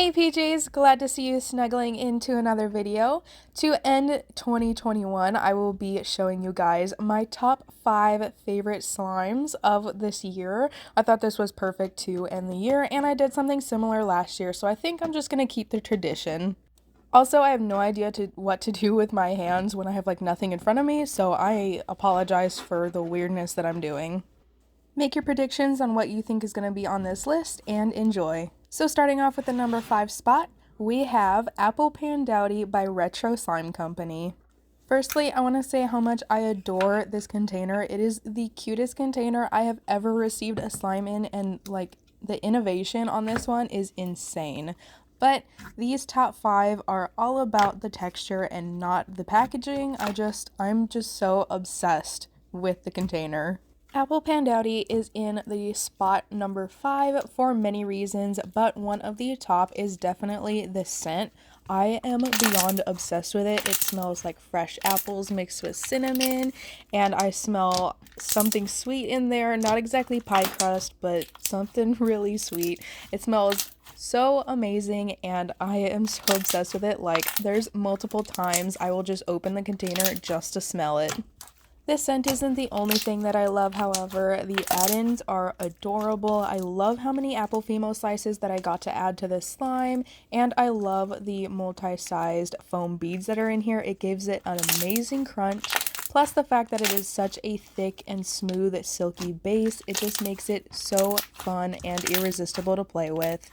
Hey PJs, glad to see you snuggling into another video. To end 2021, I will be showing you guys my top 5 favorite slimes of this year. I thought this was perfect to end the year, and I did something similar last year, so I think I'm just gonna keep the tradition. Also, I have no idea what to do with my hands when I have like nothing in front of me, so I apologize for the weirdness that I'm doing. Make your predictions on what you think is going to be on this list and enjoy. So starting off with the number 5 spot, we have Apple Pandoro by Retro Slime Company. Firstly, I want to say how much I adore this container. It is the cutest container I have ever received a slime in, and like the innovation on this one is insane. But these top 5 are all about the texture and not the packaging. I'm just so obsessed with the container. Apple Pandoro is in the spot number 5 for many reasons, but one of the top is definitely the scent. I am beyond obsessed with it. It smells like fresh apples mixed with cinnamon, and I smell something sweet in there. Not exactly pie crust, but something really sweet. It smells so amazing, and I am so obsessed with it. Like, there's multiple times I will just open the container just to smell it. This scent isn't the only thing that I love, however. The add-ins are adorable. I love how many apple Fimo slices that I got to add to this slime, and I love the multi-sized foam beads that are in here. It gives it an amazing crunch, plus the fact that it is such a thick and smooth, silky base. It just makes it so fun and irresistible to play with.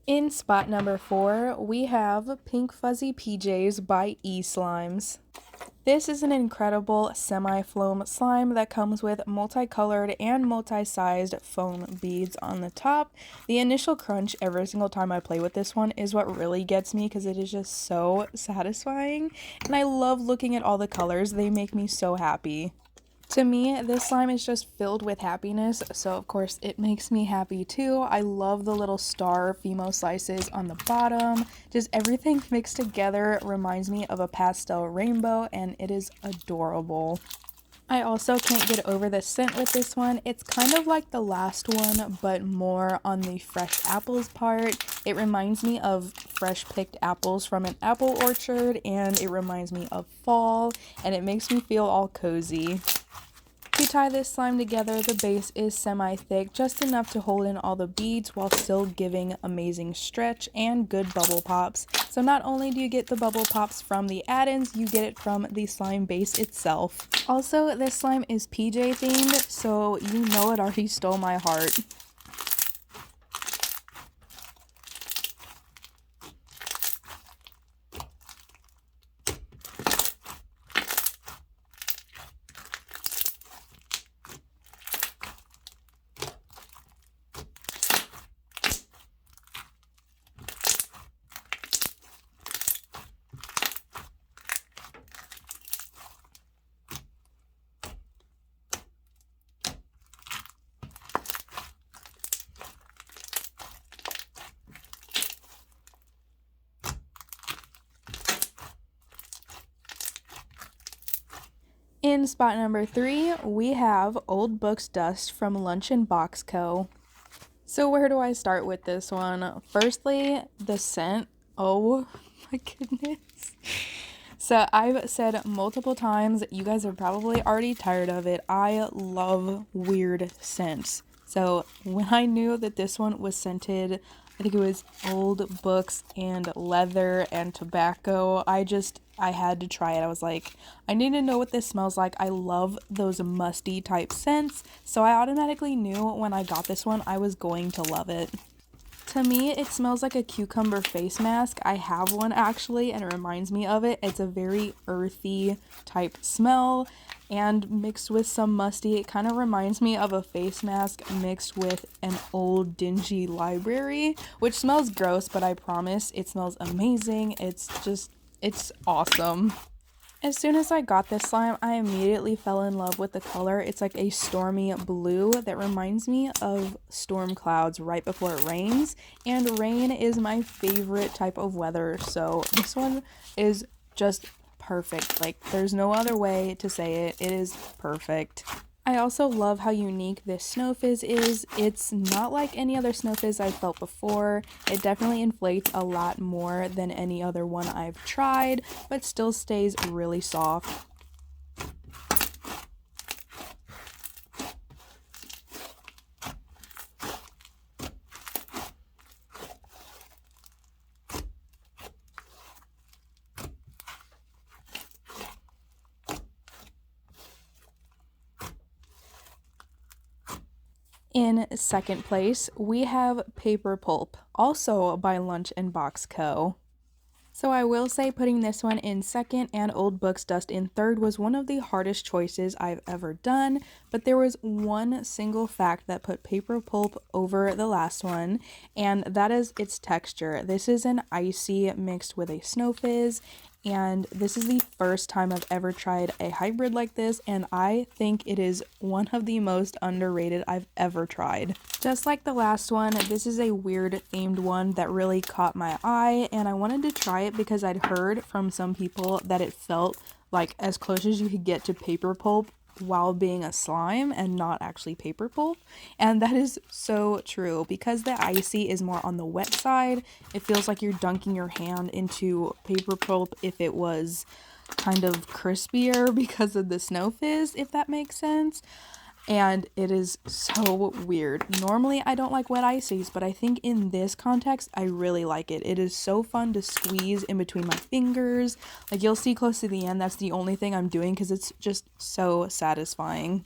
In spot number 4, we have Pink Fuzzy PJs by E-Slimes. This is an incredible semi-foam slime that comes with multicolored and multi-sized foam beads on the top. The initial crunch every single time I play with this one is what really gets me because it is just so satisfying, and I love looking at all the colors. They make me so happy. To me, this slime is just filled with happiness, so of course it makes me happy too. I love the little star Fimo slices on the bottom. Just everything mixed together reminds me of a pastel rainbow, and it is adorable. I also can't get over the scent with this one. It's kind of like the last one, but more on the fresh apples part. It reminds me of fresh picked apples from an apple orchard, and it reminds me of fall, and it makes me feel all cozy. To tie this slime together, the base is semi-thick, just enough to hold in all the beads while still giving amazing stretch and good bubble pops. So not only do you get the bubble pops from the add-ins, you get it from the slime base itself. Also, this slime is PJ themed, so you know it already stole my heart. In spot number 3, we have Old Books Dust from Lunch and Box Co. So where do I start with this one? Firstly, the scent. Oh my goodness. So I've said multiple times, you guys are probably already tired of it. I love weird scents. So when I knew that this one was scented, I think it was old books and leather and tobacco, I had to try it. I was like, I need to know what this smells like. I love those musty type scents. So I automatically knew when I got this one, I was going to love it. To me, it smells like a cucumber face mask. I have one actually, and it reminds me of it. It's a very earthy type smell, and mixed with some musty, it kind of reminds me of a face mask mixed with an old dingy library, which smells gross, but I promise it smells amazing. It's awesome. As soon as I got this slime, I immediately fell in love with the color. It's like a stormy blue that reminds me of storm clouds right before it rains. And rain is my favorite type of weather, so this one is just perfect. Like, there's no other way to say it. It is perfect. I also love how unique this Snow Fizz is. It's not like any other Snow Fizz I've felt before. It definitely inflates a lot more than any other one I've tried, but still stays really soft. In second place, we have Paper Pulp, also by Lunch and Box Co. So I will say putting this one in second and Old Books Dust in third was one of the hardest choices I've ever done, but there was one single fact that put Paper Pulp over the last one, and that is its texture. This is an icy mixed with a Snow Fizz, and this is the first time I've ever tried a hybrid like this, and I think it is one of the most underrated I've ever tried. Just like the last one, this is a weird themed one that really caught my eye, and I wanted to try it because I'd heard from some people that it felt like as close as you could get to paper pulp while being a slime and not actually paper pulp, and that is so true. Because the icy is more on the wet side, it feels like you're dunking your hand into paper pulp if it was kind of crispier because of the Snow Fizz, if that makes sense. And it is so weird. Normally I don't like wet ices, but I think in this context I really like it. It is so fun to squeeze in between my fingers. Like, you'll see close to the end, that's the only thing I'm doing because it's just so satisfying.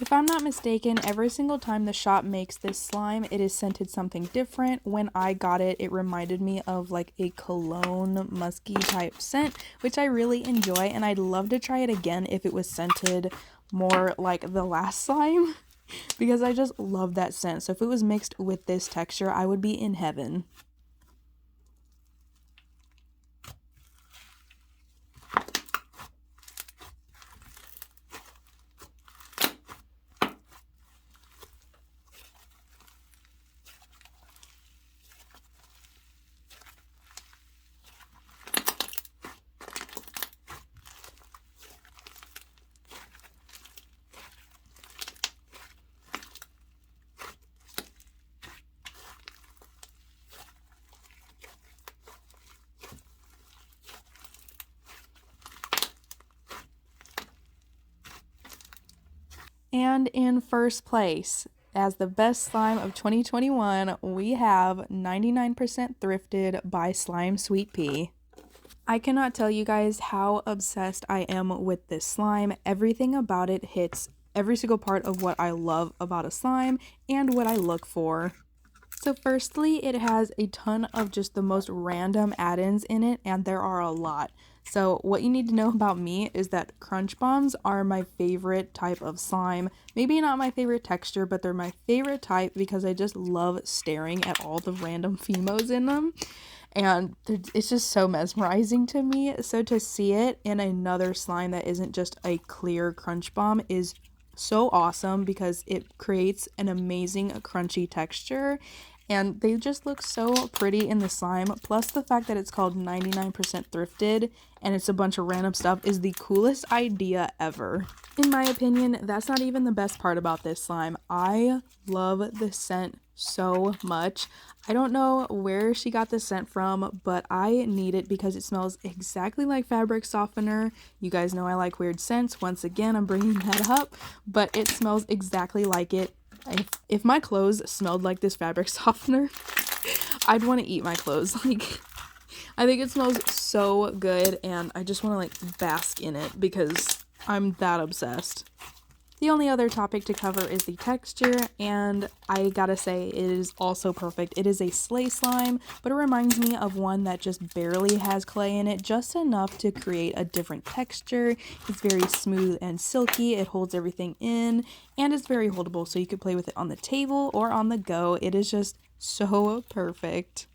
If I'm not mistaken, every single time the shop makes this slime, it is scented something different. When I got it, it reminded me of like a cologne musky type scent, which I really enjoy, and I'd love to try it again if it was scented more like the last slime because I just love that scent. So if it was mixed with this texture, I would be in heaven. And in first place, as the best slime of 2021, we have 99% Thrifted by Slime Sweet Pea. I cannot tell you guys how obsessed I am with this slime. Everything about it hits every single part of what I love about a slime and what I look for. So firstly, it has a ton of just the most random add-ins in it, and there are a lot. So what you need to know about me is that crunch bombs are my favorite type of slime. Maybe not my favorite texture, but they're my favorite type because I just love staring at all the random Fimos in them. And it's just so mesmerizing to me. So to see it in another slime that isn't just a clear crunch bomb is so awesome because it creates an amazing crunchy texture. And they just look so pretty in the slime. Plus the fact that it's called 99% Thrifted and it's a bunch of random stuff is the coolest idea ever. In my opinion, that's not even the best part about this slime. I love the scent so much. I don't know where she got the scent from, but I need it because it smells exactly like fabric softener. You guys know I like weird scents. Once again, I'm bringing that up, but it smells exactly like it. If my clothes smelled like this fabric softener, I'd want to eat my clothes. Like, I think it smells so good and I just want to like bask in it because I'm that obsessed. The only other topic to cover is the texture, and I gotta say it is also perfect. It is a sleigh slime, but it reminds me of one that just barely has clay in it, just enough to create a different texture. It's very smooth and silky, it holds everything in, and it's very holdable, so you could play with it on the table or on the go. It is just so perfect.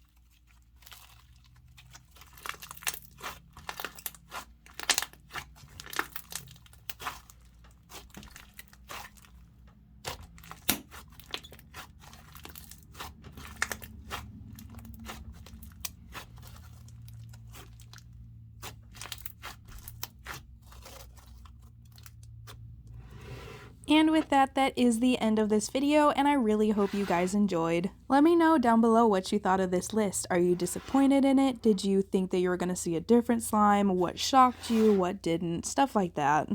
And with that, that is the end of this video, and I really hope you guys enjoyed. Let me know down below what you thought of this list. Are you disappointed in it? Did you think that you were going to see a different slime? What shocked you? What didn't? Stuff like that.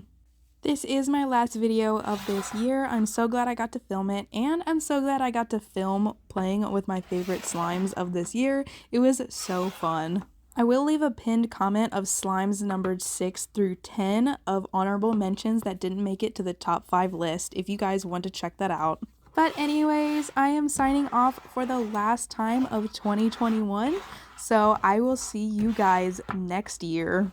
This is my last video of this year. I'm so glad I got to film it, and I'm so glad I got to film playing with my favorite slimes of this year. It was so fun. I will leave a pinned comment of slimes numbered 6 through 10 of honorable mentions that didn't make it to the top 5 list if you guys want to check that out. But anyways, I am signing off for the last time of 2021, so I will see you guys next year.